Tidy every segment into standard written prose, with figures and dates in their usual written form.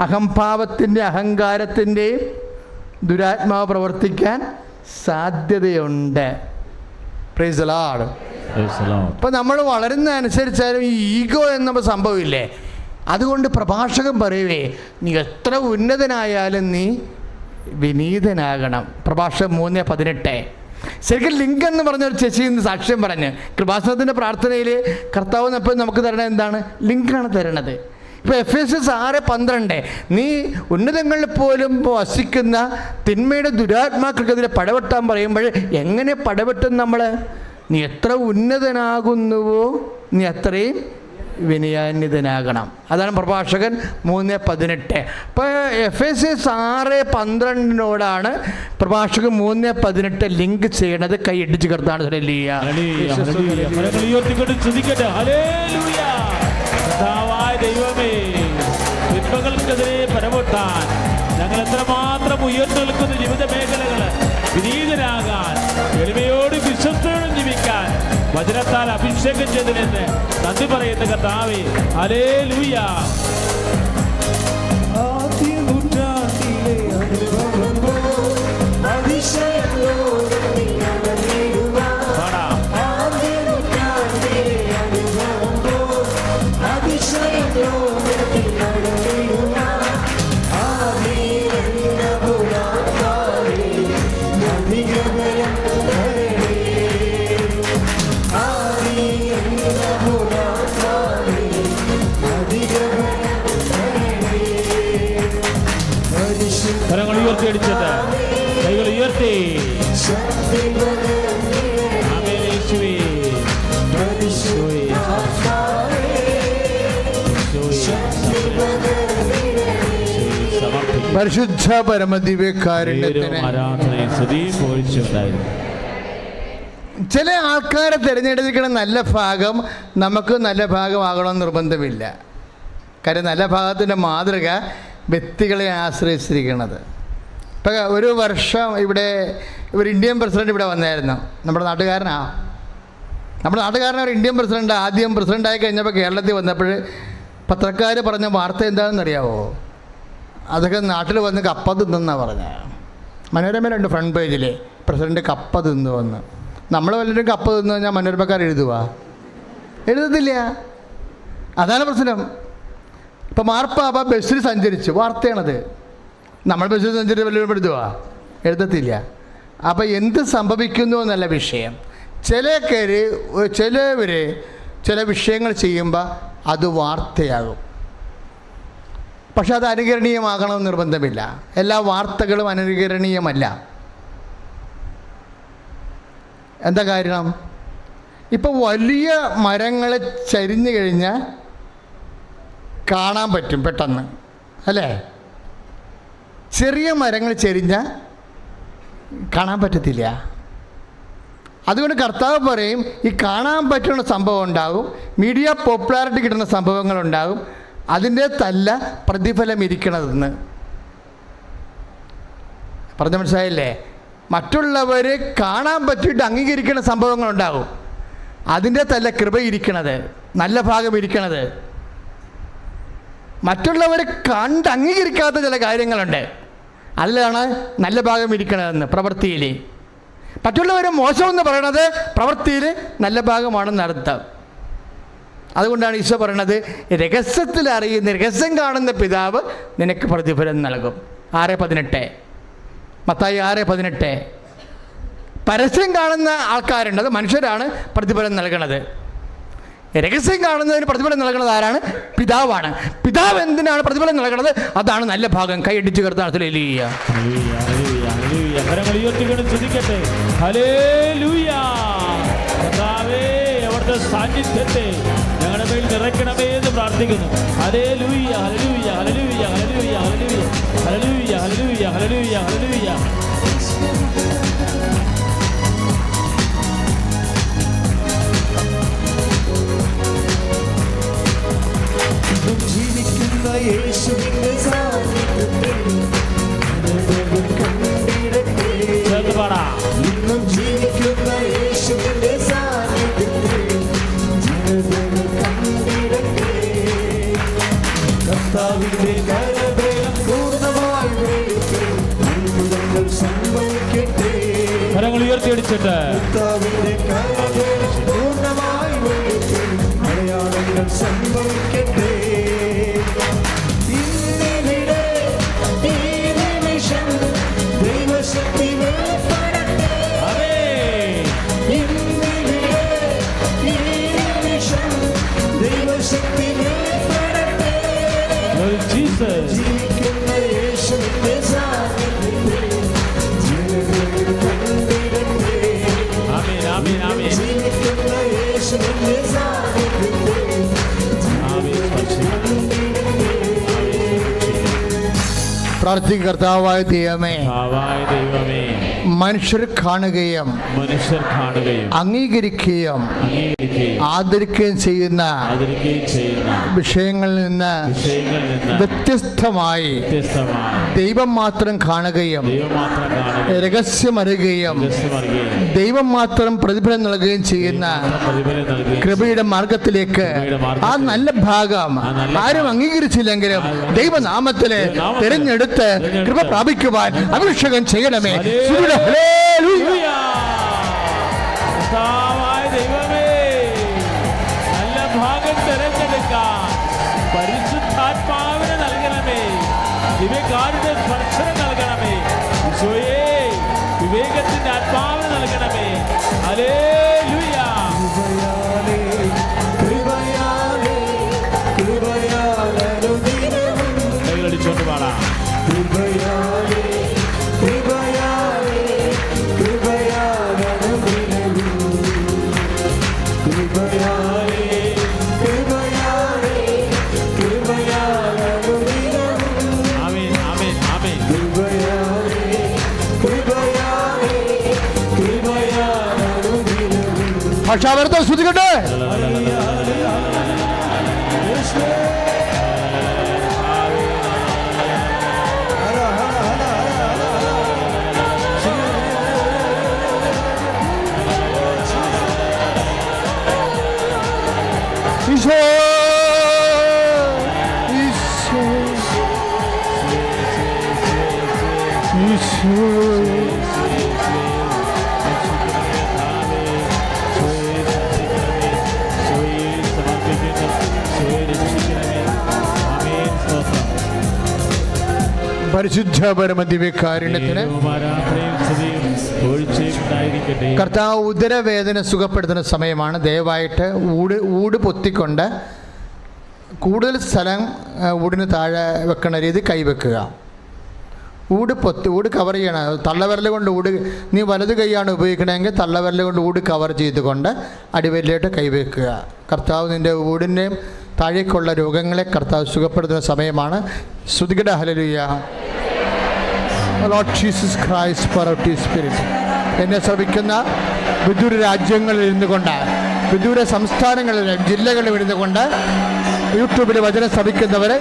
അഹംഭാവത്തിൻ്റെ അഹങ്കാരത്തിൻ്റെയും ദുരാത്മാവ് പ്രവർത്തിക്കാൻ സാധ്യതയുണ്ട്. Praise the Lord. അപ്പോൾ നമ്മൾ വളരുന്ന അനുസരിച്ചാലും ഈ ഈഗോ എന്ന സംഭവമില്ലേ, അതുകൊണ്ട് പ്രഭാഷകൻ പറയുവേ നീ എത്ര ഉന്നതനായാലും നീ വിനീതനാകണം. പ്രഭാഷകൻ 3:18. ശരിക്കും ലിങ്ക് എന്ന് പറഞ്ഞൊരു ചേച്ചി ഇന്ന് സാക്ഷ്യം പറഞ്ഞ് കൃപാസനത്തിൻ്റെ പ്രാർത്ഥനയിൽ കർത്താവ് എപ്പോഴും നമുക്ക് തരണത് എന്താണ്? ലിങ്കാണ് തരണത്. ഇപ്പോൾ Ephesians 6:12 നീ ഉന്നതങ്ങളിൽ പോലും വസിക്കുന്ന തിന്മയുടെ ദുരാത്മാക്കൾക്കെതിരെ പടവെട്ടാൻ പറയുമ്പോൾ എങ്ങനെ പടവെട്ടും നമ്മൾ? നീ എത്ര ഉന്നതനാകുന്നുവോ നീ അത്രയും വിനയാന്വിതനാകണം. അതാണ് പ്രഭാഷകൻ 3:18. അപ്പോൾ Ephesians 6:12 പ്രഭാഷകൻ 3:18 ലിങ്ക് ചെയ്യണത്. കൈ ഇടിച്ച് കർത്താണ്. ദൈവമേ, തിന്മകൾക്കെതിരെ പരവട്ടാൻ ഞങ്ങൾ എത്രമാത്രം ഉയർന്നു നിൽക്കുന്ന ജീവിത മേഖലകൾ വിനീതനാകാൻ എളിമയോട് വിശ്വസ്തയോടും ജീവിക്കാൻ വചനത്താൽ അഭിഷേകം ചെയ്തതിനെന്ന് നന്ദി പറയുന്ന കർത്താവേ, ഹല്ലേലൂയ. കരങ്ങൾ ഉയർത്തിയടിച്ചത്, കൈകൾ ഉയർത്തി. പരിശുദ്ധ പരമദിവ്യകാരുണ്യത്തിന് ചില ആൾക്കാരെ തിരഞ്ഞെടുക്കുന്ന നല്ല ഭാഗം നമുക്ക് നല്ല ഭാഗമാകണമെന്ന് നിർബന്ധമില്ല. കാര്യം നല്ല ഭാഗത്തിൻ്റെ മാതൃക വ്യക്തികളെ ആശ്രയിച്ചിരിക്കുന്നത്. ഇപ്പം ഒരു വർഷം ഇവിടെ ഒരു ഇന്ത്യൻ പ്രസിഡന്റ് ഇവിടെ വന്നായിരുന്നു. നമ്മുടെ നാട്ടുകാരനാണ് ഒരു ഇന്ത്യൻ പ്രസിഡന്റ്. ആദ്യം പ്രസിഡൻ്റായി കഴിഞ്ഞപ്പോൾ കേരളത്തിൽ വന്നപ്പോൾ പത്രക്കാർ പറഞ്ഞ വാർത്ത എന്താണെന്ന് അറിയാമോ? അതൊക്കെ നാട്ടിൽ വന്ന് കപ്പ തിന്നെന്നാണ് പറഞ്ഞത്. മനോരമയിലുണ്ട് ഫ്രണ്ട് പേജിൽ പ്രസിഡന്റ് കപ്പ തിന്നു വന്ന്. നമ്മൾ വല്ലവരും കപ്പ തിന്നു കഴിഞ്ഞാൽ മനോരമക്കാർ എഴുതത്തില്ല. അതാണ് പ്രശ്നം. ഇപ്പം മാർപ്പാപ്പ ബസ്സിൽ സഞ്ചരിച്ചു, വാർത്തയാണത്. നമ്മൾ ബസ്സിൽ സഞ്ചരിച്ച് വല്ലവരും എഴുതത്തില്ല. അപ്പം എന്ത് സംഭവിക്കുന്നു എന്നല്ല വിഷയം. ചിലവർ ചില വിഷയങ്ങൾ ചെയ്യുമ്പോൾ അത് വാർത്തയാകും. പക്ഷെ അത് അനുകരണീയമാകണമെന്ന് നിർബന്ധമില്ല. എല്ലാ വാർത്തകളും അനുകരണീയമല്ല. എന്താ കാരണം? ഇപ്പോൾ വലിയ മരങ്ങൾ ചരിഞ്ഞു കഴിഞ്ഞാൽ കാണാൻ പറ്റും പെട്ടെന്ന്, അല്ലേ? ചെറിയ മരങ്ങൾ ചരിഞ്ഞാൽ കാണാൻ പറ്റത്തില്ല. അതുകൊണ്ട് കർത്താവ് പറയും ഈ കാണാൻ പറ്റുന്ന സംഭവം ഉണ്ടാകും, മീഡിയ പോപ്പുലാരിറ്റി കിട്ടുന്ന സംഭവങ്ങളുണ്ടാകും, അതിൻ്റെ തല്ല പ്രതിഫലം ഇരിക്കണതെന്ന് പറഞ്ഞ മനസ്സിലായില്ലേ? മറ്റുള്ളവർ കാണാൻ പറ്റിയിട്ട് അംഗീകരിക്കുന്ന സംഭവങ്ങളുണ്ടാകും, അതിൻ്റെ തല്ല കൃപ ഇരിക്കണത്, നല്ല ഭാഗം ഇരിക്കണത്. മറ്റുള്ളവർ കണ്ട് അംഗീകരിക്കാത്ത ചില കാര്യങ്ങളുണ്ട്, അതിലാണ് നല്ല ഭാഗം ഇരിക്കണതെന്ന് പ്രവൃത്തിയിൽ. മറ്റുള്ളവർ മോശമെന്ന് പറയണത് പ്രവൃത്തിയിൽ നല്ല ഭാഗമാണെന്ന് അർത്ഥം. അതുകൊണ്ടാണ് ഈശോ പറയണത് രഹസ്യത്തിൽ അറിയുന്ന രഹസ്യം കാണുന്ന പിതാവ് നിനക്ക് പ്രതിഫലം നൽകും. 6:18 മത്തായി 6:18. പരസ്യം കാണുന്ന ആൾക്കാരുണ്ട്, അത് മനുഷ്യരാണ് പ്രതിഫലം നൽകണത്. രഹസ്യം കാണുന്നതിന് പ്രതിഫലം നൽകുന്നത് ആരാണ്? പിതാവാണ്. പിതാവ് എന്തിനാണ് പ്രതിഫലം നൽകുന്നത്? അതാണ് നല്ല ഭാഗം. കൈയടിച്ച് കർത്താവ് അവിടുത്തെ സാന്നിധ്യത്തെ ഞങ്ങളുടെ മേൽ നിറയ്ക്കണമേ എന്ന് പ്രാർത്ഥിക്കുന്നു. Hallelujah hallelujah hallelujah hallelujah hallelujah hallelujah hallelujah hallelujah. ജീവിക്കുന്ന യേശുവിന്റെ ഇന്നും ജീവിക്കുന്ന യേശുവിന്റെ സാന്നിധ്യത്തിൽ കർത്താവിന്റെ കരമേ ഉയർത്തിയടിച്ചിട്ട് കർത്താവിന്റെ കരങ്ങൾ പൂർണ്ണമായി ഒഴുകി അടയാളങ്ങൾ സംഭവിക്കട്ടെ. ഇന്നിവിടെ ഈ നിമിഷം ദൈവശക്തി വെളിപ്പെടട്ടെ. ഇന്നിവിടെ ഈ നിമിഷം ദൈവശക്തി വെളിപ്പെടട്ടെ. ജീസസ് ജീവിക്കുന്ന യേശുവിന്റെ സാന്നിധ്യത്തിൽ ജീവനിൽ കണ്ടിടട്ടെ. ആമേൻ ആമേൻ ആമേൻ ജീവിക്കുന്ന യേശുവിന്റെ സാന്നിധ്യത്തിൽ ആമേൻ പ്രാർത്ഥിക്കുക. കർത്താവായ ദൈവമേ, ദൈവമേ, മനുഷ്യർ കാണുകയും അംഗീകരിക്കുകയും ആദരിക്കുകയും ചെയ്യുന്ന വിഷയങ്ങളിൽ നിന്ന് വ്യത്യസ്തമായി ദൈവം മാത്രം കാണുകയും രഹസ്യമറിയുകയും ദൈവം മാത്രം പ്രതിഫലം നൽകുകയും ചെയ്യുന്ന കൃപയുടെ മാർഗത്തിലേക്ക് ആ നല്ല ഭാഗം ആരും അംഗീകരിച്ചില്ലെങ്കിലും ദൈവനാമത്തില് തിരഞ്ഞെടുത്ത് കൃപ പ്രാപിക്കുവാൻ അഭിഷേകം ചെയ്യണമേ. ദൈവമേ, നല്ല ഭാഗം തിരഞ്ഞെടുക്കാൻ പരിശുദ്ധാത്മാവിനെ നൽകണമേ. ദിവ്യകാരുടെ സ്പർശനം നൽകണമേ. ഈശോയേ, വിവേകത്തിന്റെ ആത്മാവിനെ നൽകണമേ. ഹല്ലേലൂയ. കൈകളടിച്ചോണ്ട് പാടാം. ആമേൻ ആമേൻ ആമേൻ. ഭാഷാവർത്തം ശ്രുതികട്ടെ. ഈശോ ഈശോ ഈശോ പരിശുദ്ധ പരമദിവ്യകാരുണ്യത്തിന് കർത്താവ് ഉദരവേദന സുഖപ്പെടുത്തുന്ന സമയമാണ്. ദയവായിട്ട് ഊട് പൊത്തിക്കൊണ്ട് കൂടുതൽ സ്ഥലം ഊടിന് താഴെ വെക്കണ രീതി കൈവെക്കുക. ഊട് കവർ ചെയ്യണം. തള്ളവിരൽ കൊണ്ട് നീ വലത് കൈയാണ് ഉപയോഗിക്കണമെങ്കിൽ തള്ളവിരൽ കൊണ്ട് ഊട് കവർ ചെയ്തുകൊണ്ട് അടിവരലിലോട്ട് കൈവെക്കുക. കർത്താവ് നിൻ്റെ ഊടിൻ്റെയും താഴേക്കുള്ള രോഗങ്ങളെ കർത്താവ് സുഖപ്പെടുത്തുന്ന സമയമാണ്. സ്തുതിക്കട hallelujah. Lord Jesus Christ pour out spirit. എന്നെ ശ്രമിക്കുന്ന വിദൂര രാജ്യങ്ങളിൽ ഇരുന്നുകൊണ്ട്, വിദൂര സംസ്ഥാനങ്ങളിലും ജില്ലകളിലും ഇരുന്നുകൊണ്ട് യൂട്യൂബിൽ വചനം ശ്രമിക്കുന്നവർ,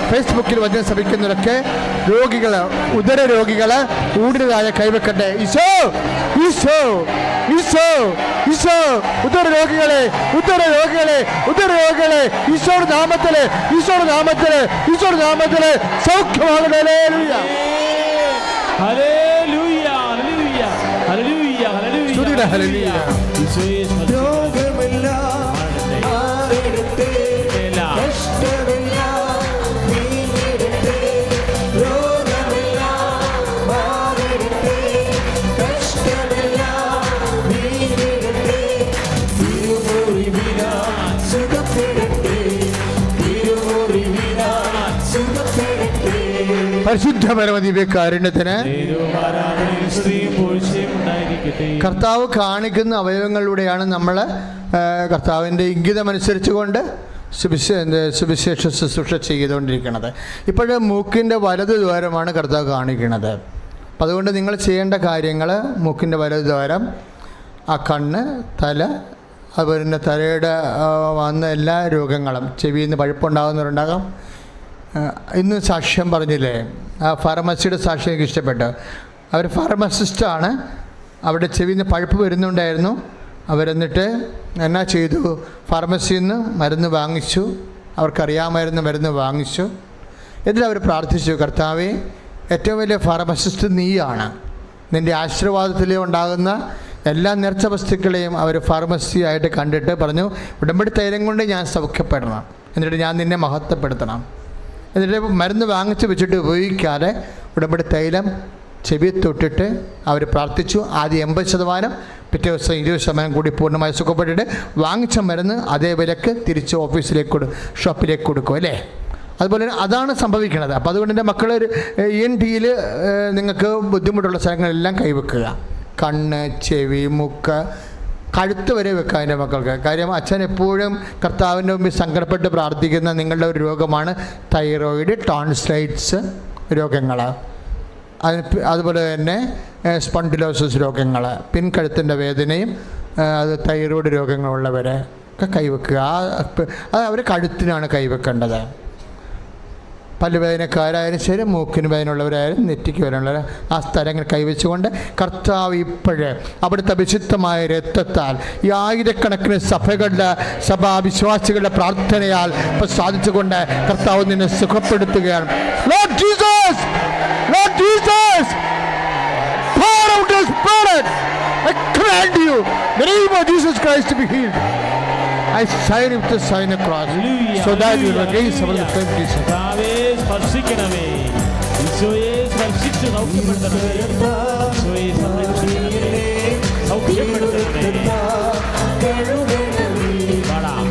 ഫേസ്ബുക്കിൽ വചനം ശ്രമിക്കുന്നവരൊക്കെ രോഗികൾ, ഉദര രോഗികൾ ഊടിനതായ കൈവെക്കട്ടെ. ഈശോ ഈശോ ഈശോ ഈശോ ഉദര രോഗികളെ ഉദര രോഗികളെ ഉദര രോഗികളെ ഈശോയുടെ നാമത്തില് ഈശോയുടെ നാമത്തില് ഈശോയുടെ നാമത്തില് സൗഖ്യമാകട്ടെ. ഹല്ലേലൂയ ഹല്ലേലൂയ ഹല്ലേലൂയ ഹല്ലേലൂയ സ്തുതിയുടെ ഹല്ലേലൂയ. ഈശോയെ രോഗമെല്ലാം മാറിടട്ടെ, കഷ്ടമെല്ലാം നീങ്ങിടട്ടെ. രോഗമെല്ലാം മാറിടട്ടെ, കഷ്ടമെല്ലാം നീങ്ങിടട്ടെ. തിരുമുറിവിനാൽ സുഖപ്പെടട്ടെ, തിരുമുറിവിനാൽ സുഖപ്പെടട്ടെ. പരിശുദ്ധ പരമദിവ്യകാരുണ്യത്തിന് കർത്താവ് കാണിക്കുന്ന അവയവങ്ങളിലൂടെയാണ് നമ്മൾ കർത്താവിൻ്റെ ഇംഗിതമനുസരിച്ച് കൊണ്ട് സുവിശേഷ ശുശ്രൂഷ ചെയ്തുകൊണ്ടിരിക്കുന്നത്. ഇപ്പോഴേ മൂക്കിൻ്റെ വലത് ദ്വാരമാണ് കർത്താവ് കാണിക്കുന്നത്. അപ്പം അതുകൊണ്ട് നിങ്ങൾ ചെയ്യേണ്ട കാര്യങ്ങൾ മൂക്കിൻ്റെ വലത് ദ്വാരം, ആ കണ്ണ്, തല, അതുപോലെ തന്നെ തലയുടെ വന്ന എല്ലാ രോഗങ്ങളും, ചെവിയിൽ നിന്ന് പഴുപ്പുണ്ടാകുന്നവരുണ്ടാകാം. ഇന്ന് സാക്ഷ്യം പറഞ്ഞില്ലേ, ആ ഫാർമസിയുടെ സാക്ഷ്യം എനിക്ക് ഇഷ്ടപ്പെട്ടു. അവർ ഫാർമസിസ്റ്റാണ്. അവിടെ ചെവിയിൽ നിന്ന് പഴുപ്പ് വരുന്നുണ്ടായിരുന്നു. അവരെന്നിട്ട് എന്നാ ചെയ്തു, ഫാർമസിയിൽ നിന്ന് മരുന്ന് വാങ്ങിച്ചു. അവർക്കറിയാമായിരുന്ന മരുന്ന് വാങ്ങിച്ചു. എന്നിട്ട് അവർ പ്രാർത്ഥിച്ചു, കർത്താവേ, ഏറ്റവും വലിയ ഫാർമസിസ്റ്റ് നീയാണ്. നിൻ്റെ ആശീർവാദത്തിൽ ഉണ്ടാകുന്ന എല്ലാ നേർച്ച വസ്തുക്കളെയും അവർ ഫാർമസി ആയിട്ട് കണ്ടിട്ട് പറഞ്ഞു, ഉടമ്പടി തൈലം കൊണ്ട് ഞാൻ സൗഖ്യപ്പെടണം, എന്നിട്ട് ഞാൻ നിന്നെ മഹത്വപ്പെടുത്തണം. എന്നിട്ട് മരുന്ന് വാങ്ങിച്ച് വെച്ചിട്ട് ഉപയോഗിക്കാതെ ഉടമ്പടി തൈലം ചെവി തൊട്ടിട്ട് അവർ പ്രാർത്ഥിച്ചു. ആദ്യം 80%, പിറ്റേ ദിവസം 20% കൂടി പൂർണ്ണമായി സുഖപ്പെട്ടിട്ട് വാങ്ങിച്ച മരുന്ന് അതേ വിലക്ക് തിരിച്ച് ഓഫീസിലേക്ക് ഷോപ്പിലേക്ക് കൊടുക്കും അല്ലേ? അതുപോലെ അതാണ് സംഭവിക്കുന്നത്. അപ്പോൾ അതുകൊണ്ട് എൻ്റെ മക്കൾ ENT-യിൽ നിങ്ങൾക്ക് ബുദ്ധിമുട്ടുള്ള സ്ഥലങ്ങളെല്ലാം കൈവെക്കുക. കണ്ണ്, ചെവി, മൂക്ക്, കഴുത്ത് വരെ വെക്കുക എൻ്റെ മക്കൾക്ക്. കാര്യം അച്ഛൻ എപ്പോഴും കർത്താവിൻ്റെ മുമ്പിൽ സങ്കടപ്പെട്ട് പ്രാർത്ഥിക്കുന്ന നിങ്ങളുടെ ഒരു രോഗമാണ് തൈറോയിഡ്, ടോൺസിലൈറ്റ്സ് രോഗങ്ങൾ, അതുപോലെ തന്നെ സ്പോണ്ടിലോസിസ് രോഗങ്ങൾ, പിൻകഴുത്തിൻ്റെ വേദനയും അത് തൈറോയിഡ് രോഗങ്ങളുള്ളവരെ ഒക്കെ കൈവെക്കുക. അത് അവർ കഴുത്തിനാണ് കൈവെക്കേണ്ടത്. പല്ലുവേദനക്കാരായാലും ശരി, മൂക്കിന് വേദനയുള്ളവരായാലും നെറ്റിക്ക് വേദനയുള്ളവർ ആ സ്ഥലങ്ങൾ കൈവച്ചുകൊണ്ട് കർത്താവ് ഇപ്പോഴേ അവിടുത്തെ വിശുദ്ധമായ രക്തത്താൽ ഈ ആയിരക്കണക്കിന് സഭാവിശ്വാസികളുടെ പ്രാർത്ഥനയാൽ ഇപ്പോൾ സാധിച്ചുകൊണ്ട് കർത്താവ് നിന്നെ സുഖപ്പെടുത്തുകയാണ്. Lord Jesus, Lord Jesus, pour out your spirit. I command you, in the name of Jesus Christ, to be healed. I sign with the sign of cross, so that you will gain some of the same peace. കർത്താവേ സ്പർശിക്കണമേ, ഈശോയെ സ്പർശിച്ച് സൗഖ്യപ്പെടുത്തണമേ, ഈശോയെ സംരക്ഷിക്കണമേ, സൗഖ്യപ്പെടുത്തണമേ. പാടാം.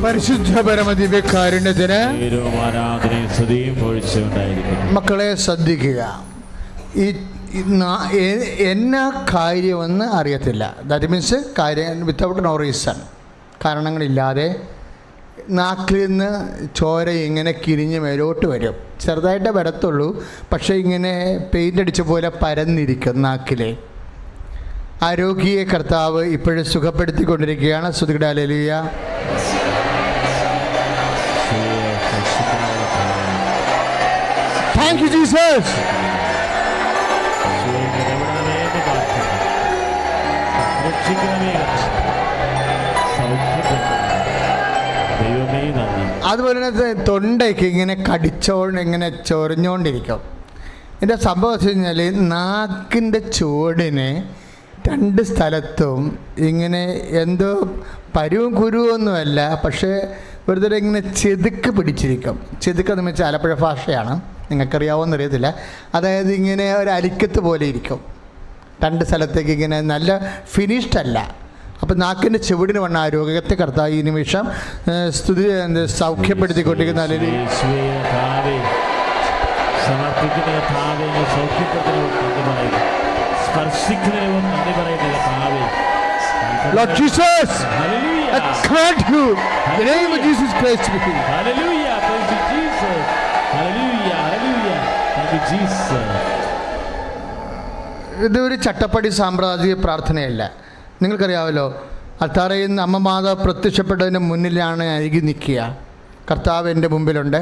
പരിശുദ്ധ പരമദിവ്യകാരുണ്യത്തിന് മക്കളെ ശ്രദ്ധിക്കുക. എന്നാ കാര്യമെന്ന് അറിയത്തില്ല. ദാറ്റ് മീൻസ് കാര്യം വിത്തൗട്ട് നോ റീസൺ, കാരണങ്ങളില്ലാതെ നാക്കിൽ നിന്ന് ചോര ഇങ്ങനെ കിരിഞ്ഞ് മേലോട്ട് വരും. ചെറുതായിട്ടേ വരത്തുള്ളൂ, പക്ഷേ ഇങ്ങനെ പെയിൻ്റ് അടിച്ച പോലെ പരന്നിരിക്കും നാക്കിലെ. ആ രോഗിയെ കർത്താവ് ഇപ്പോഴും സുഖപ്പെടുത്തിക്കൊണ്ടിരിക്കുകയാണ്. സ്തുതിക്കട്ടെ, ഹല്ലേലൂയ. Thank you, Jesus. അതുപോലെ തന്നെ തൊണ്ടയ്ക്ക് ഇങ്ങനെ ഇങ്ങനെ ചൊറിഞ്ഞുകൊണ്ടിരിക്കും. എൻ്റെ സംഭവം വെച്ച് കഴിഞ്ഞാൽ നാക്കിൻ്റെ ചുവടിന് 2 സ്ഥലത്തും ഇങ്ങനെ എന്തോ പരുവും കുരുവൊന്നുമല്ല, പക്ഷേ വെറുതെ ഇങ്ങനെ ചെതുക്ക് പിടിച്ചിരിക്കും. ചെതുക്കെന്ന് വെച്ചാൽ ആലപ്പുഴ ഭാഷയാണ്, നിങ്ങൾക്കറിയാവുമെന്ന് അറിയത്തില്ല. അതായത് ഇങ്ങനെ ഒരു അലിക്കത്ത് പോലെ ഇരിക്കും 2 സ്ഥലത്തേക്ക് ഇങ്ങനെ, നല്ല ഫിനിഷ്ഡ് അല്ല. അപ്പം നാക്കിൻ്റെ ചുവടിന് വന്ന ആ രോഗത്തെ കർത്താവ് ഈ നിമിഷം സൗഖ്യപ്പെടുത്തിക്കൊണ്ടിരിക്കുന്ന Lord Jesus, I command you, in the name of Jesus Christ, to be healed. Hallelujah, praise you, Jesus. Hallelujah, hallelujah, thank you, Jesus. ഇതൊരു ചട്ടപ്പടി സാമ്പ്രദായിക പ്രാർത്ഥനയല്ല. നിങ്ങൾക്കറിയാമല്ലോ, അൽത്താരയിൽ നിന്ന് അമ്മ മാതാവ് പ്രത്യക്ഷപ്പെട്ടതിന് മുന്നിലാണ് അരികി നിൽക്കുക. കർത്താവ് എൻ്റെ മുമ്പിലുണ്ട്.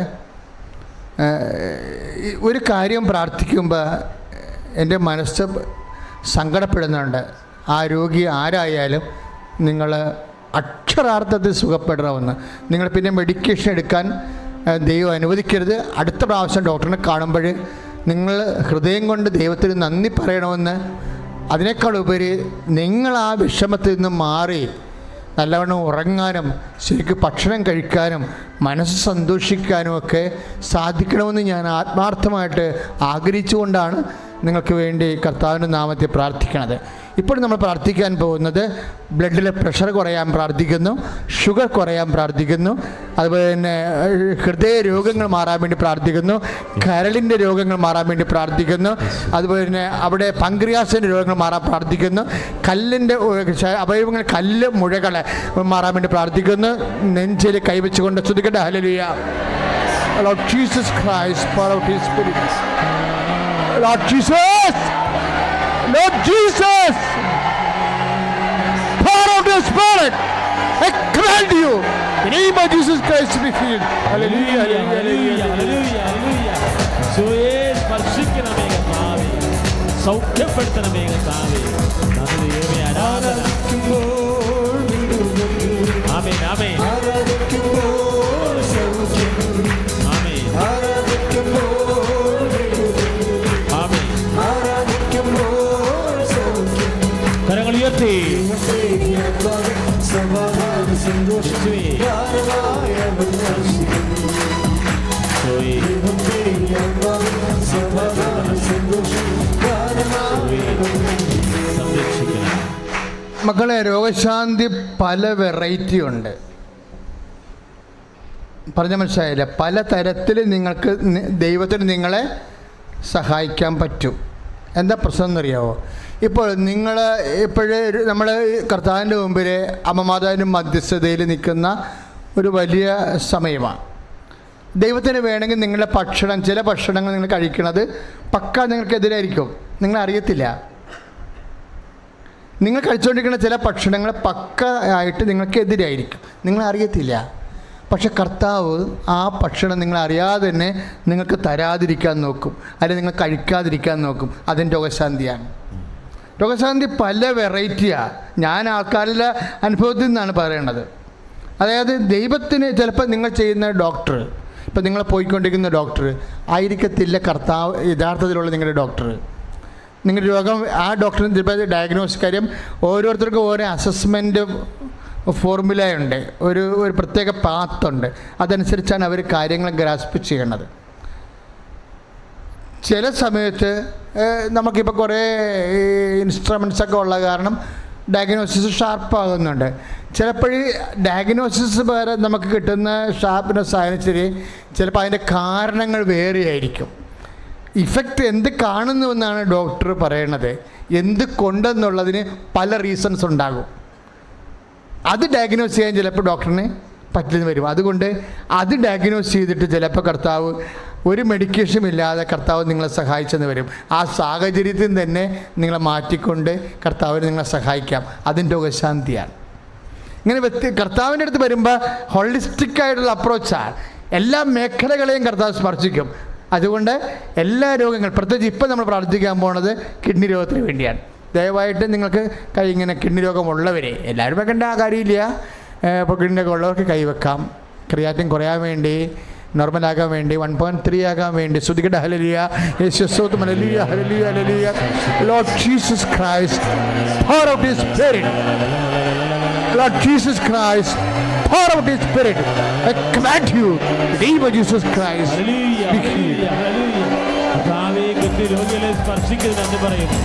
ഒരു കാര്യം പ്രാർത്ഥിക്കുമ്പോൾ എൻ്റെ മനസ്സ് സങ്കടപ്പെടുന്നുണ്ട്. ആ രോഗി ആരായാലും നിങ്ങൾ അക്ഷരാർത്ഥത്തിൽ സുഖപ്പെടണമെന്ന്. നിങ്ങൾ പിന്നെ മെഡിക്കേഷൻ എടുക്കാൻ ദൈവം അനുവദിക്കരുത്. അടുത്ത പ്രാവശ്യം ഡോക്ടറിനെ കാണുമ്പോൾ നിങ്ങൾ ഹൃദയം കൊണ്ട് ദൈവത്തിന് നന്ദി പറയണമെന്ന്. അതിനേക്കാളുപരി നിങ്ങൾ ആ വിഷമത്തിൽ നിന്ന് മാറി നല്ലവണ്ണം ഉറങ്ങാനും ശരിക്കും ഭക്ഷണം കഴിക്കാനും മനസ്സ് സന്തോഷിക്കാനും ഒക്കെ സാധിക്കണമെന്ന് ഞാൻ ആത്മാർത്ഥമായിട്ട് ആഗ്രഹിച്ചുകൊണ്ടാണ് നിങ്ങൾക്ക് വേണ്ടി കർത്താവിൻ്റെ നാമത്തിൽ പ്രാർത്ഥിക്കണത്. ഇപ്പോൾ നമ്മൾ പ്രാർത്ഥിക്കാൻ പോകുന്നത് ബ്ലഡിലെ പ്രഷർ കുറയാൻ പ്രാർത്ഥിക്കുന്നു, ഷുഗർ കുറയാൻ പ്രാർത്ഥിക്കുന്നു, അതുപോലെ തന്നെ ഹൃദയ രോഗങ്ങൾ മാറാൻ വേണ്ടി പ്രാർത്ഥിക്കുന്നു, കരളിൻ്റെ രോഗങ്ങൾ മാറാൻ വേണ്ടി പ്രാർത്ഥിക്കുന്നു, അതുപോലെ തന്നെ അവിടെ പങ്ക്രിയാസിൻ്റെ രോഗങ്ങൾ മാറാൻ പ്രാർത്ഥിക്കുന്നു, കല്ലിൻ്റെ അവയവങ്ങൾ കല്ല് മുഴകൾ മാറാൻ വേണ്ടി പ്രാർത്ഥിക്കുന്നു. നെഞ്ചിൽ കൈവച്ചുകൊണ്ട് സ്തുതിക്കട്ടെ, hallelujah. Lord Jesus Christ, pour out His Spirit. Lord Jesus, Lord Jesus, pour out Spirit, I command you, in the name of Jesus Christ, to be healed. Hallelujah, hallelujah, hallelujah, hallelujah, hallelujah. യേശുവേ, സ്പർശിക്കണമേ കർത്താവേ. സൗഖ്യപ്പെടുത്തണമേ കർത്താവേ. നന്ദി ദൈവമേ, ആരാധന. ആമേൻ, ആമേൻ, ആരാധിക്കുമ്പോൾ സൗഖ്യം, ആമേൻ, ആരാധിക്കുമ്പോൾ ആമേൻ. ആരാധിക്കുമ്പോൾ സൗഖ്യം. കരങ്ങൾ ഉയർത്തി. സമാധാന സന്തോഷം ധാരാളമായി വർഷിക്കുന്നു. യേശുവേ, സമാധാന സന്തോഷം ധാരാളമായി സംരക്ഷിക്കണം. മക്കളെ, രോഗശാന്തി പല വെറൈറ്റി ഉണ്ട്. പറഞ്ഞ മനസ്സിലായില്ല? പല തരത്തിൽ നിങ്ങൾക്ക് ദൈവത്തിന് നിങ്ങളെ സഹായിക്കാൻ പറ്റും. എന്താ പ്രശ്നം എന്നറിയാമോ? ഇപ്പോൾ നമ്മൾ കർത്താവിൻ്റെ മുമ്പിൽ അമ്മമാതാവിൻ്റെ മധ്യസ്ഥതയിൽ നിൽക്കുന്ന ഒരു വലിയ സമയമാണ്. ദൈവത്തിന് വേണമെങ്കിൽ നിങ്ങളുടെ ഭക്ഷണം, ചില ഭക്ഷണങ്ങൾ നിങ്ങൾ കഴിക്കുന്നത് പക്ക നിങ്ങൾക്കെതിരായിരിക്കും, നിങ്ങളറിയത്തില്ല. നിങ്ങൾ കഴിച്ചുകൊണ്ടിരിക്കുന്ന ചില ഭക്ഷണങ്ങൾ പക്ക ആയിട്ട് നിങ്ങൾക്കെതിരായിരിക്കും, നിങ്ങളറിയത്തില്ല. പക്ഷെ കർത്താവ് ആ ഭക്ഷണം നിങ്ങളറിയാതെ തന്നെ നിങ്ങൾക്ക് തരാതിരിക്കാൻ നോക്കും, അല്ലെങ്കിൽ നിങ്ങൾ കഴിക്കാതിരിക്കാൻ നോക്കും. അതിന് രോഗശാന്തിയാണ്. രോഗശാന്തി പല വെറൈറ്റിയാണ്. ഞാൻ ആൾക്കാരുടെ അനുഭവത്തിൽ നിന്നാണ് പറയണത്. അതായത് ദൈവത്തിന് ചിലപ്പോൾ നിങ്ങൾ ചെയ്യുന്ന ഡോക്ടർ, ഇപ്പം നിങ്ങൾ പോയിക്കൊണ്ടിരിക്കുന്ന ഡോക്ടർ ആയിരിക്കത്തില്ല കർത്താവ് യഥാർത്ഥത്തിലുള്ള നിങ്ങളുടെ ഡോക്ടർ. നിങ്ങളുടെ രോഗം ആ ഡോക്ടറിന് ചിലപ്പോൾ ഡയഗ്നോസ് കാര്യം ഓരോരുത്തർക്കും ഓരോ അസസ്മെൻറ്റ് ഫോർമുലയുണ്ട്, ഒരു പ്രത്യേക പാത്തുണ്ട്. അതനുസരിച്ചാണ് അവർ കാര്യങ്ങൾ ഗ്രാസ്പ് ചെയ്യണത്. ചില സമയത്ത് നമുക്കിപ്പോൾ കുറേ ഇൻസ്ട്രുമെൻസൊക്കെ ഉള്ള കാരണം ഡയഗ്നോസിസ് ഷാർപ്പാകുന്നുണ്ട്. ചിലപ്പോഴീ ഡയഗ്നോസിസ് വേറെ നമുക്ക് കിട്ടുന്ന ഷാർപ്പ്നെസ് ആയാലും ശരി, ചിലപ്പോൾ അതിൻ്റെ കാരണങ്ങൾ വേറെ ആയിരിക്കും. ഇഫക്റ്റ് എന്ത് കാണുന്നുവെന്നാണ് ഡോക്ടർ പറയണത്. എന്ത് കൊണ്ടെന്നുള്ളതിന് പല റീസൺസ് ഉണ്ടാകും. അത് ഡയഗ്നോസ് ചെയ്യാൻ ചിലപ്പോൾ ഡോക്ടറിന് പറ്റില്ലെന്ന് വരും. അതുകൊണ്ട് അത് ഡയഗ്നോസ് ചെയ്തിട്ട് ചിലപ്പോൾ കർത്താവ് ഒരു മെഡിക്കേഷൻ ഇല്ലാതെ കർത്താവ് നിങ്ങളെ സഹായിച്ചെന്ന് വരും. ആ സാഹചര്യത്തിൽ തന്നെ നിങ്ങളെ മാറ്റിക്കൊണ്ട് കർത്താവിന് നിങ്ങളെ സഹായിക്കാം. അതിൻ്റെ രോഗശാന്തിയാണ്. ഇങ്ങനെ കർത്താവിൻ്റെ അടുത്ത് വരുമ്പോൾ ഹോളിസ്റ്റിക് ആയിട്ടുള്ള അപ്രോച്ചാണ്. എല്ലാ മേഖലകളെയും കർത്താവ് സ്പർശിക്കും. അതുകൊണ്ട് എല്ലാ രോഗങ്ങൾ, പ്രത്യേകിച്ച് ഇപ്പം നമ്മൾ പ്രാർത്ഥിക്കാൻ പോണത് കിഡ്നി രോഗത്തിന് വേണ്ടിയാണ്. ദയവായിട്ട് നിങ്ങൾക്ക് ഇങ്ങനെ കിഡ്നി രോഗമുള്ളവരെ, എല്ലാവരും വെക്കേണ്ട ആ കാര്യമില്ല, ഇപ്പോൾ കിഡ്നി രോഗം ഉള്ളവർക്ക് കൈവെക്കാം. ക്രിയാറ്റിൻ കുറയാൻ വേണ്ടി, നോർമലാകാൻ വേണ്ടി, 1.3 ആകാൻ വേണ്ടി സ്തുതിക്കട്ടെ. ഹല്ലേലൂയ, യേശുസ്തോത്രം, hallelujah, hallelujah, hallelujah. Lord Jesus Christ, pour out His Spirit. Lord Jesus Christ, pour out His Spirit. I command you, in the name of Jesus Christ, hallelujah, be healed. Hallelujah, hallelujah. കർത്താവേ, kidney രോഗികളെ സ്പർശിക്കുന്നതെന്ന് പറയുന്നു.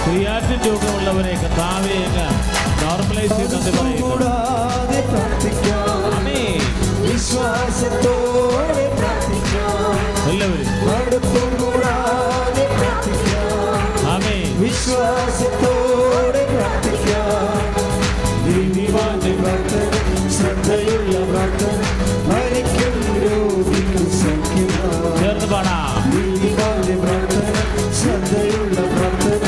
Creatine രോഗമുള്ളവരെ കർത്താവേ normalise ചെയ്തെന്ന് പറയുന്നു. കൂടാതെ പ്രാർത്ഥിക്കാം, ആമേൻ. വിശ്വാസത്തോടെ പ്രാർത്ഥിക്കാം, എല്ലാവരും മടുപ്പും കൂടാതെ പ്രാർത്ഥിക്കാം, ആമേൻ. വിശ്വാസത്തോടെ പ്രാർത്ഥിക്കാം. നീതിമാന്റെ പ്രാർത്ഥന, ശ്രദ്ധയുള്ള പ്രാർത്ഥന, മരിക്കും രോഗിക്ക് സൗഖ്യമാണ്. ചേർന്ന് പാടാം. നീതിമാന്റെ പ്രാർത്ഥന, ശ്രദ്ധയുള്ള പ്രാർത്ഥന,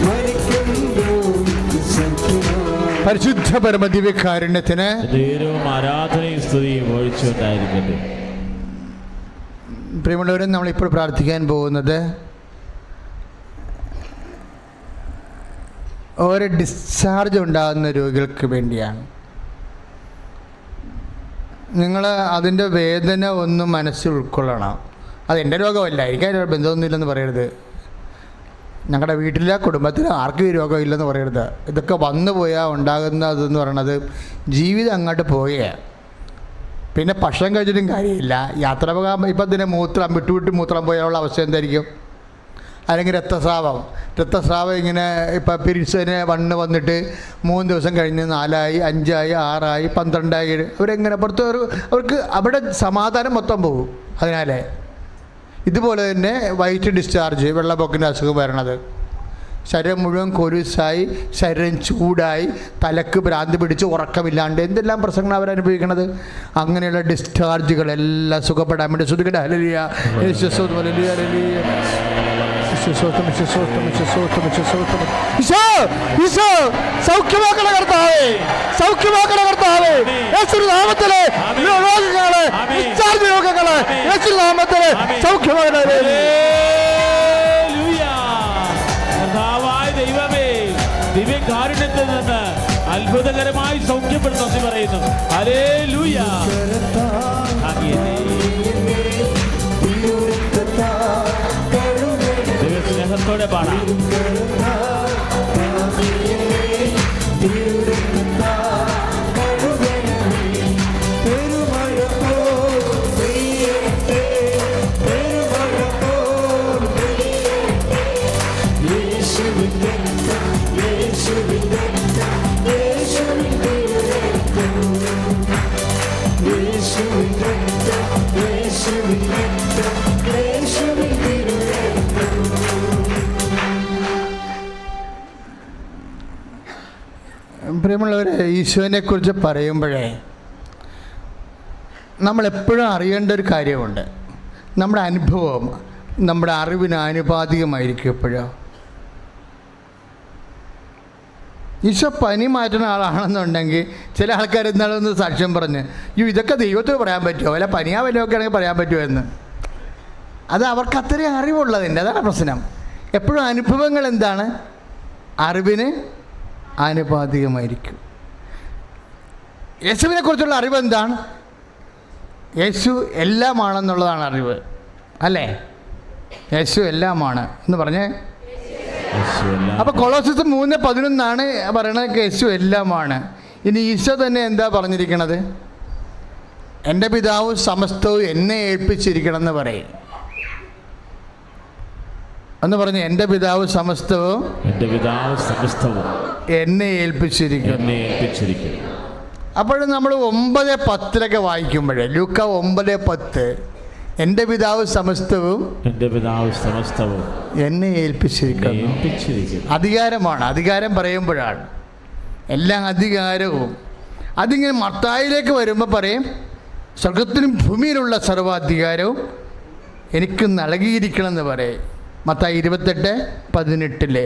മരിക്കും രോഗിക്ക് സൗഖ്യമാണ്. പരിശുദ്ധ പരമദിവ്യകാരുണ്യത്തിന് ധൈര്യവും ആരാധനയും സ്തുതിയും ഒഴിച്ചുകൊണ്ടായിരിക്കട്ടെ. പ്രിയമുള്ളവരും, നമ്മളിപ്പോൾ പ്രാർത്ഥിക്കാൻ പോകുന്നത് ഓരോ ഡിസ്ചാർജ് ഉണ്ടാകുന്ന രോഗികൾക്ക് വേണ്ടിയാണ്. നിങ്ങൾ അതിൻ്റെ വേദന ഒന്ന് മനസ്സിൽ ഉൾക്കൊള്ളണം. അതെൻ്റെ രോഗമല്ല, എനിക്ക് ബന്ധമൊന്നുമില്ലെന്ന് പറയരുത്. ഞങ്ങളുടെ വീട്ടിലെ കുടുംബത്തിലും ആർക്കും ഈ രോഗമില്ലെന്ന് പറയരുത്. ഇതൊക്കെ വന്നു പോയാൽ ഉണ്ടാകുന്നതെന്ന് പറയണത് ജീവിതം അങ്ങോട്ട് പോവുകയാണ്. പിന്നെ ഭക്ഷണം കഴിച്ചിട്ടും കാര്യമില്ല. യാത്ര പോകാൻ ഇപ്പം ഇതിനെ വിട്ടുവിട്ട് മൂത്രം പോയാലുള്ള അവസ്ഥ എന്തായിരിക്കും? അല്ലെങ്കിൽ രക്തസ്രാവം ഇങ്ങനെ ഇപ്പം പിരിച്ചതിന് വന്നിട്ട് 3 ദിവസം കഴിഞ്ഞ് 4 ആയി, 5 ആയി, 6 ആയി, 12 ആയി, അവരെങ്ങനെ പുറത്ത് അവർക്ക് അവിടെ സമാധാനം മൊത്തം പോകും. അതിനാലേ ഇതുപോലെ തന്നെ വൈറ്റ് ഡിസ്ചാർജ്, വെള്ളപ്പൊക്കിൻ്റെ അസുഖം വരണത്, ശരീരം മുഴുവൻ കൊരുസായി, ശരീരം ചൂടായി, തലക്ക് ഭ്രാന്തി പിടിച്ച് ഉറക്കമില്ലാണ്ട് എന്തെല്ലാം പ്രശ്നങ്ങൾ അവരനുഭവിക്കണത്. അങ്ങനെയുള്ള ഡിസ്ചാർജുകളെല്ലാം സുഖപ്പെടാൻ വേണ്ടി സ്തുതിക്കട്ടെ. ഹല്ലേലൂയ, യേശുസ്തോത്രം, ഹല്ലേലൂയ, ഹല്ലേലൂയ. സൗഖ്യമാക്കണ കർത്താവേ, സൗഖ്യമാക്കണ കർത്താവേ, യേശുവിന്റെ നാമത്തിലെ രോഗങ്ങളെ, ഡിസ്ചാർജ് രോഗങ്ങളെ യേശുവിന്റെ നാമത്തിലെ സൗഖ്യമാക്കണേ. ഹല്ലേലൂയ. കർത്താവായ ദൈവമേ, ദിവ്യകാരുണ്യത്തിൽ നിന്ന് അത്ഭുതകരമായി സൗഖ്യപ്പെടുന്നു പറയുന്നു. ഹല്ലേലൂയ. ദൈവസ്നേഹത്തോടെ പാടാം. പ്രിയമുള്ളവരെ, ഈശോനെ കുറിച്ച് പറയുമ്പോഴേ നമ്മളെപ്പോഴും അറിയേണ്ട ഒരു കാര്യമുണ്ട്. നമ്മുടെ അനുഭവം നമ്മുടെ അറിവിന് ആനുപാതികമായിരിക്കും. എപ്പോഴും ഈശോ പനി മാറ്റുന്ന ആളാണെന്നുണ്ടെങ്കിൽ ചില ആൾക്കാർ എന്നാളൊന്ന് സാക്ഷ്യം പറഞ്ഞ്, ഇതൊക്കെ ദൈവത്തിന് പറയാൻ പറ്റുമോ, അല്ല പനിയാ വല്ലതൊക്കെ ആണെങ്കിൽ പറയാൻ പറ്റുമോ എന്ന്. അത് അവർക്ക് അത്രയും അറിവുള്ളതിൻ്റെ, അതാണ് പ്രശ്നം. എപ്പോഴും അനുഭവങ്ങൾ എന്താണ്, അറിവിന് ആനുപാതികമായിരിക്കും. യേശുവിനെ കുറിച്ചുള്ള അറിവ് എന്താണ്? യേശു എല്ലാമാണെന്നുള്ളതാണ് അറിവ്, അല്ലേ? യേശു എല്ലാമാണ് എന്ന് പറഞ്ഞേ. അപ്പോൾ കൊളോസ്യസ് 3:11 പറയണത് യേശു എല്ലാമാണ്. ഇനി ഈശോ തന്നെ എന്താ പറഞ്ഞിരിക്കണത്? എൻ്റെ പിതാവ് സമസ്തവും എന്നെ ഏൽപ്പിച്ചിരിക്കണം എന്ന് പറയും. എന്ന് പറഞ്ഞു, എൻ്റെ പിതാവ് സമസ്തവും എന്നെ ഏൽപ്പിച്ചിരിക്കുന്നു. അപ്പോഴും നമ്മൾ 9:10 വായിക്കുമ്പോഴേ, ലൂക്ക 9:10, എൻ്റെ പിതാവ് സമസ്തവും എന്നെ ഏൽപ്പിച്ചിരിക്കുന്നു. അധികാരമാണ്. അധികാരം പറയുമ്പോഴാണ് എല്ലാം അധികാരവും. അതിങ്ങനെ മത്തായിലേക്ക് വരുമ്പോൾ പറയും, സ്വർഗത്തിനും ഭൂമിയിലുള്ള സർവ്വാധികാരവും എനിക്ക് നൽകിയിരിക്കണം എന്ന് പറയും. മത്തായി 28:18.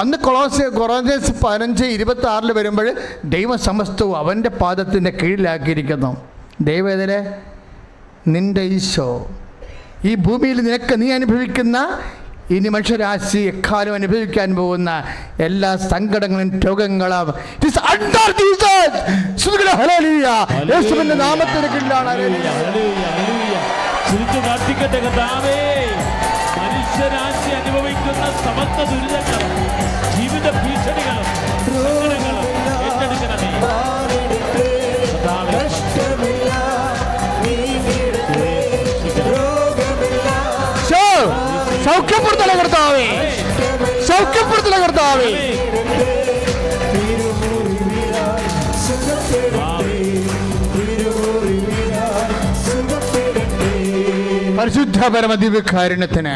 അന്ന് കൊറോന്തോസ് 15:26 വരുമ്പോൾ ദൈവസമസ്തവും അവൻ്റെ പാദത്തിൻ്റെ കീഴിലാക്കിയിരിക്കുന്നു. ദൈവത്തിലെ നിൻ്റെ ഈശോ ഈ ഭൂമിയിൽ നീ അനുഭവിക്കുന്ന, ഇനി മനുഷ്യരാശി എക്കാലം അനുഭവിക്കാൻ പോകുന്ന എല്ലാ സങ്കടങ്ങളും രോഗങ്ങളും യേശുവിന്റെ നാമത്തിന് കീഴിലാണ്. മനുഷ്യരാശി അനുഭവിക്കുന്ന സമസ്ത ദുരിതങ്ങളും ജീവിത ഭീഷണികളും സൗഖ്യപ്പെടുത്തല കർത്താവേ, സൗഖ്യപ്പെടുത്തല കർത്താവേ. പരിശുദ്ധ പരമദിവ്യകാരുണ്യത്തിന്.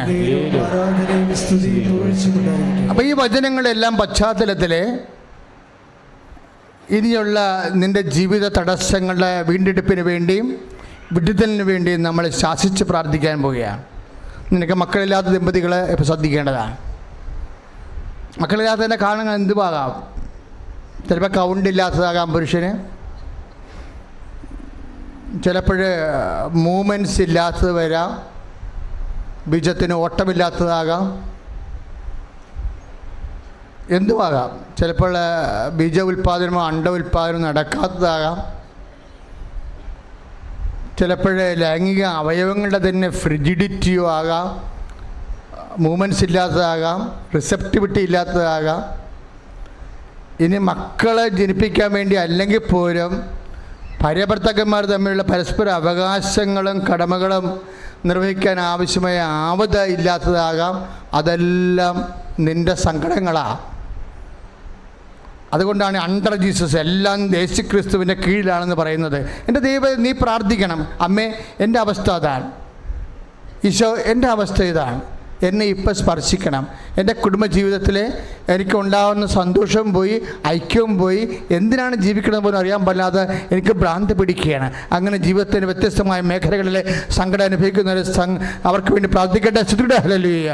അപ്പൊ ഈ വചനങ്ങളെല്ലാം പശ്ചാത്തലത്തില് ഇനിയുള്ള നിന്റെ ജീവിത തടസ്സങ്ങളുടെ വീണ്ടെടുപ്പിന് വേണ്ടിയും വിടുതലിന് വേണ്ടിയും നമ്മൾ ശാസിച്ച് പ്രാർത്ഥിക്കാൻ പോവുകയാണ്. നിനക്ക് മക്കളില്ലാത്ത ദമ്പതികളെ ഇപ്പോൾ ശ്രദ്ധിക്കേണ്ടതാണ്. മക്കളില്ലാത്തതിൻ്റെ കാരണങ്ങൾ എന്തുമാകാം? ചിലപ്പോൾ കൗണ്ടില്ലാത്തതാകാം പുരുഷന്, ചിലപ്പോൾ മൂവ്മെൻറ്റ്സ് ഇല്ലാത്തത് വരാം, ബീജത്തിന് ഓട്ടമില്ലാത്തതാകാം, എന്തുമാകാം. ചിലപ്പോൾ ബീജ ഉൽപ്പാദനമോ അണ്ട ഉൽപ്പാദനമോ നടക്കാത്തതാകാം. ചിലപ്പോൾ ലൈംഗിക അവയവങ്ങളുടെ തന്നെ ഫ്രിജിഡിറ്റിയോ ആകാം, മൂവ്മെൻറ്റ്സ് ഇല്ലാത്തതാകാം, റിസപ്റ്റിവിറ്റി ഇല്ലാത്തതാകാം. ഇനി മക്കളെ ജനിപ്പിക്കാൻ വേണ്ടി അല്ലെങ്കിൽ പോലും ഭാര്യാഭർത്താക്കന്മാർ തമ്മിലുള്ള പരസ്പര അവകാശങ്ങളും കടമകളും നിർവഹിക്കാൻ ആവശ്യമായ ആവത ഇല്ലാത്തതാകാം. അതെല്ലാം നിൻ്റെ സങ്കടങ്ങളാണ്. അതുകൊണ്ടാണ് അണ്ടർ ജീസസ്, എല്ലാം യേശുക്രിസ്തുവിൻ്റെ കീഴിലാണെന്ന് പറയുന്നത്. എൻ്റെ ദൈവം, നീ പ്രാർത്ഥിക്കണം, അമ്മേ എൻ്റെ അവസ്ഥ അതാണ്, ഈശോ എൻ്റെ അവസ്ഥ ഇതാണ്, എന്നെ ഇപ്പം സ്പർശിക്കണം. എൻ്റെ കുടുംബജീവിതത്തിൽ എനിക്കുണ്ടാകുന്ന സന്തോഷവും പോയി, ഐക്യവും പോയി, എന്തിനാണ് ജീവിക്കണമെന്ന് പോലും അറിയാൻ പാടില്ലാതെ എനിക്ക് ഭ്രാന്ത് പിടിക്കുകയാണ്. അങ്ങനെ ജീവിതത്തിന് വ്യത്യസ്തമായ മേഖലകളിൽ സങ്കടം അനുഭവിക്കുന്നവർ അവർക്ക് വേണ്ടി പ്രാർത്ഥിക്കട്ടെ. സ്തുതിക്കട്ടെ. Hallelujah.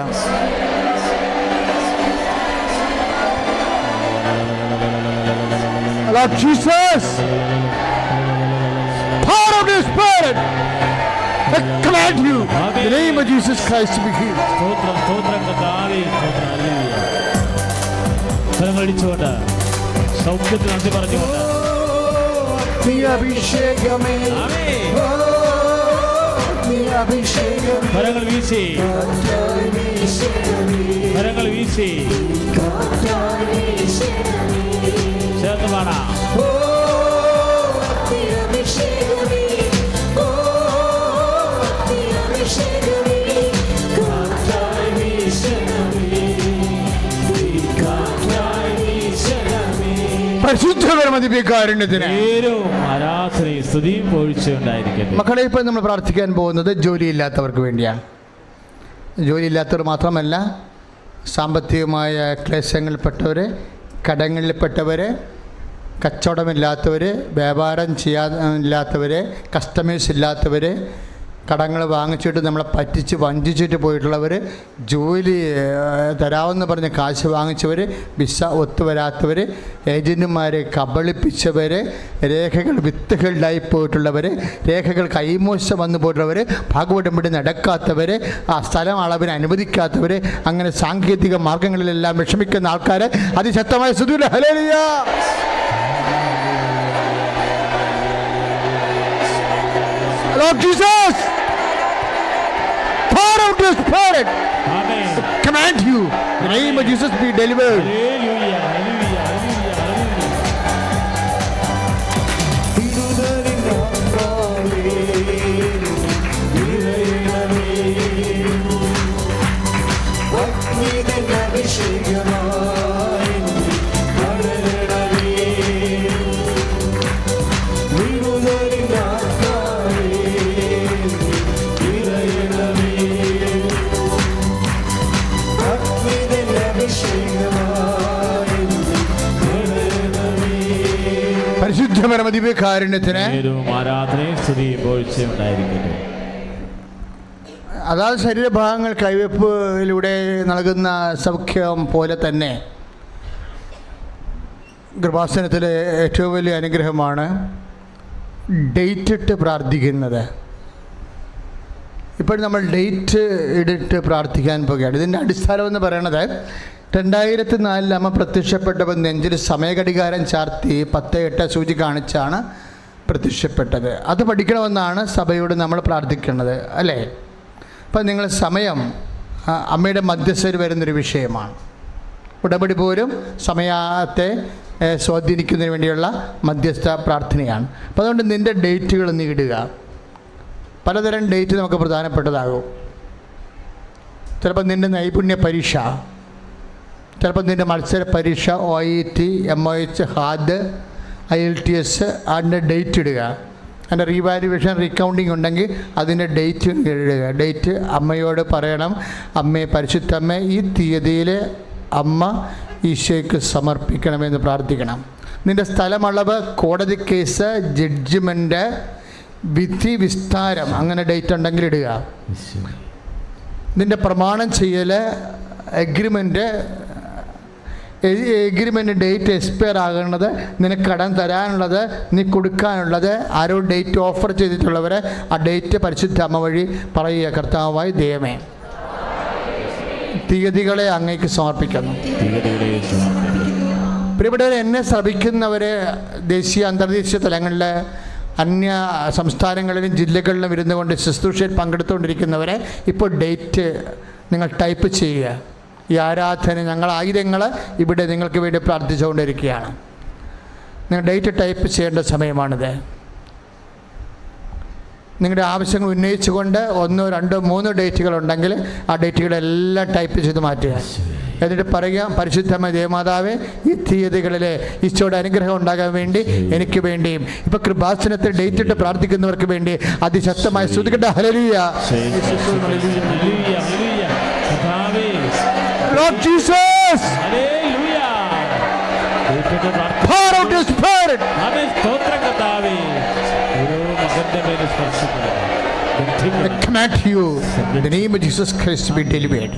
Lord Jesus, power of the Spirit, I command you in the name of Jesus Christ to be healed. സ്തോത്രം കർത്താവേ, സ്തോത്രം. ഹല്ലേലൂയ. കരങ്ങളടിച്ചുകൊണ്ട് സൗഖ്യത്തിന് നന്ദി പറഞ്ഞുകൊണ്ട് അഭിഷേകമേ, അഭിഷേകം, കരങ്ങൾ വീശി, കരങ്ങൾ വീശി ചേർന്ന് പാടാം. പരിശുദ്ധപരമതികാരുണ്യത്തിന് ആരാധനയും സ്തുതിയും പോഴ്ചയുണ്ടായിരിക്കട്ടെ. മക്കളെ, ഇപ്പോൾ നമ്മൾ പ്രാർത്ഥിക്കാൻ പോകുന്നത് ജോലിയില്ലാത്തവർക്ക് വേണ്ടിയാണ്. ജോലിയില്ലാത്തവർ മാത്രമല്ല, സാമ്പത്തികമായ ക്ലേശങ്ങളിൽപ്പെട്ടവർ, കടങ്ങളിൽപ്പെട്ടവർ, കച്ചവടമില്ലാത്തവർ, വ്യാപാരം ചെയ്യാനില്ലാത്തവർ, കസ്റ്റമേഴ്സ് ഇല്ലാത്തവർ, കടങ്ങൾ വാങ്ങിച്ചിട്ട് നമ്മളെ പറ്റിച്ച് വഞ്ചിച്ചിട്ട് പോയിട്ടുള്ളവർ, ജോലി തരാമെന്ന് പറഞ്ഞ് കാശ് വാങ്ങിച്ചവർ, വിസ ഒത്തുവരാത്തവർ, ഏജൻറ്റുമാരെ കബളിപ്പിച്ചവർ, രേഖകൾ വിത്തുകളുണ്ടായി പോയിട്ടുള്ളവർ, രേഖകൾ കൈമോശം വന്നു പോയിട്ടുള്ളവർ, ഭാഗവടമ്പടി നടക്കാത്തവർ, ആ സ്ഥലം അളവിന് അനുവദിക്കാത്തവർ, അങ്ങനെ സാങ്കേതിക മാർഗങ്ങളിലെല്ലാം വിഷമിക്കുന്ന ആൾക്കാർ അതിശക്തമായ സ്തുതിയുടെ hallelujah. Lord Jesus, pour out your Spirit. Amen. Command you, in the name of Jesus, be delivered. Hallelujah, hallelujah, hallelujah, hallelujah. വിടുതലിൻ ആത്മാവേ, നിറയണമേ, അഗ്നിതൻ അഭിഷേകമായി വളരണമേ. വിടുതലിൻ ആത്മാവേ, നിറയണമേ, അഗ്നിതൻ അഭിഷേകമായി വളരണമേ. പരിശുദ്ധപരമതികാരുണ്യത്തിന് ആരാധനയും സ്തുതിയും പോഴ്ചയുണ്ടായിരിക്കട്ടെ. അതാത് ശരീരഭാഗങ്ങൾ കൈവയ്പിലൂടെ നൽകുന്ന സൗഖ്യം പോലെ തന്നെ കൃപാസനത്തിലെ ഏറ്റവും വലിയ അനുഗ്രഹമാണ് ഡേറ്റ് ഇട്ട് പ്രാർത്ഥിക്കുന്നത്. ഇപ്പോൾ നമ്മൾ ഡേറ്റ് ഇട്ടിട്ട് പ്രാർത്ഥിക്കാൻ പോകുകയാണ്. ഇതിൻ്റെ അടിസ്ഥാനം എന്ന് പറയുന്നത് 2004 അമ്മ പ്രത്യക്ഷപ്പെട്ടപ്പോൾ നെഞ്ചിൽ സമയഘടികാരം ചാർത്തി 10:8 സൂചി കാണിച്ചാണ് പ്രത്യക്ഷപ്പെട്ടത്. അത് പഠിക്കണമെന്നാണ് സഭയോട് നമ്മൾ പ്രാർത്ഥിക്കുന്നത്, അല്ലേ? അപ്പം നിങ്ങൾ സമയം അമ്മയുടെ മധ്യസ്ഥയിൽ വരുന്നൊരു വിഷയമാണ്. ഉടമ്പടി പോലും സമയത്തെ സ്വാധീനിക്കുന്നതിന് വേണ്ടിയുള്ള മധ്യസ്ഥ പ്രാർത്ഥനയാണ്. അപ്പോൾ അതുകൊണ്ട് നിൻ്റെ ഡേറ്റുകൾ നീ ഇടുക. പലതരം ഡേറ്റ് നമുക്ക് പ്രധാനപ്പെട്ടതാകും. ചിലപ്പോൾ നിൻ്റെ നൈപുണ്യ പരീക്ഷ, ചിലപ്പോൾ നിൻ്റെ മത്സര പരീക്ഷ, OET, MOH, ഹാദ്, IELTS, അതിൻ്റെ ഡേറ്റ് ഇടുക. അതിൻ്റെ റീവാലുവേഷൻ, റീകൗണ്ടിങ് ഉണ്ടെങ്കിൽ അതിൻ്റെ ഡേറ്റ് ഇടുക. ഡേറ്റ് അമ്മയോട് പറയണം, അമ്മേ, പരിശുദ്ധമ്മേ, ഈ തീയതിയിൽ അമ്മ ഈശോയ്ക്ക് സമർപ്പിക്കണമെന്ന് പ്രാർത്ഥിക്കണം. നിൻ്റെ സ്ഥലമളവ്, കോടതി കേസ്, ജഡ്ജ്മെൻറ്റ്, വിധി വിസ്താരം, അങ്ങനെ ഡേറ്റ് ഉണ്ടെങ്കിൽ ഇടുക. നിൻ്റെ പ്രമാണം ചെയ്യൽ, എഗ്രിമെൻ്റ് ഡേറ്റ് എക്സ്പയർ ആകുന്നത്, നിനക്ക് കടം തരാനുള്ളത്, നീ കൊടുക്കാനുള്ളത്, ആരോ ഡേറ്റ് ഓഫർ ചെയ്തിട്ടുള്ളവരെ ആ ഡേറ്റ് പരിശുദ്ധ അമ്മ വഴി പറയുക. കർത്താവായി ദൈവമേ, തീയതികളെ അങ്ങേക്ക് സമർപ്പിക്കുന്നു. പ്രിയപ്പെട്ടവരെ, എന്നെ ശ്രമിക്കുന്നവരെ ദേശീയ അന്തർദേശീയ തലങ്ങളിൽ, അന്യ സംസ്ഥാനങ്ങളിലും ജില്ലകളിലും ഇരുന്നു കൊണ്ട് ശുശ്രൂഷയിൽ പങ്കെടുത്തുകൊണ്ടിരിക്കുന്നവരെ ഇപ്പോൾ ഡേറ്റ് നിങ്ങൾ ടൈപ്പ് ചെയ്യുക. ഈ ആരാധന, ഞങ്ങൾ ആയുധങ്ങൾ ഇവിടെ നിങ്ങൾക്ക് വേണ്ടി പ്രാർത്ഥിച്ചുകൊണ്ടിരിക്കുകയാണ്. നിങ്ങൾ ഡേറ്റ് ടൈപ്പ് ചെയ്യേണ്ട സമയമാണിത്. നിങ്ങളുടെ ആവശ്യങ്ങൾ ഉന്നയിച്ചുകൊണ്ട് 1, 2, 3 ഡേറ്റുകളുണ്ടെങ്കിൽ ആ ഡേറ്റുകളെല്ലാം ടൈപ്പ് ചെയ്ത് മാറ്റുക. എന്നിട്ട് പറയുക, പരിശുദ്ധമായ ദേവമാതാവേ, ഈ തീയതികളിൽ ഈശോയുടെ അനുഗ്രഹം ഉണ്ടാകാൻ വേണ്ടി എനിക്ക് വേണ്ടിയും ഇപ്പോൾ കൃപാസനത്തിൽ ഡേറ്റ് ഇട്ട് പ്രാർത്ഥിക്കുന്നവർക്ക് വേണ്ടി അതിശക്തമായി സ്തുതിക്കട്ടെ. Hallelujah. Hallelujah, hallelujah. Lord Jesus, hallelujah. ദൈവത്തിന്റെ പ്രാർത്ഥന. pour out your spirit. ആമേൻ. സ്തോത്രം കർത്താവേ. ഓരോ മകന്റെ മേൽ സ്പർശിക്കണം. I command you, in the name of Jesus Christ, be delivered.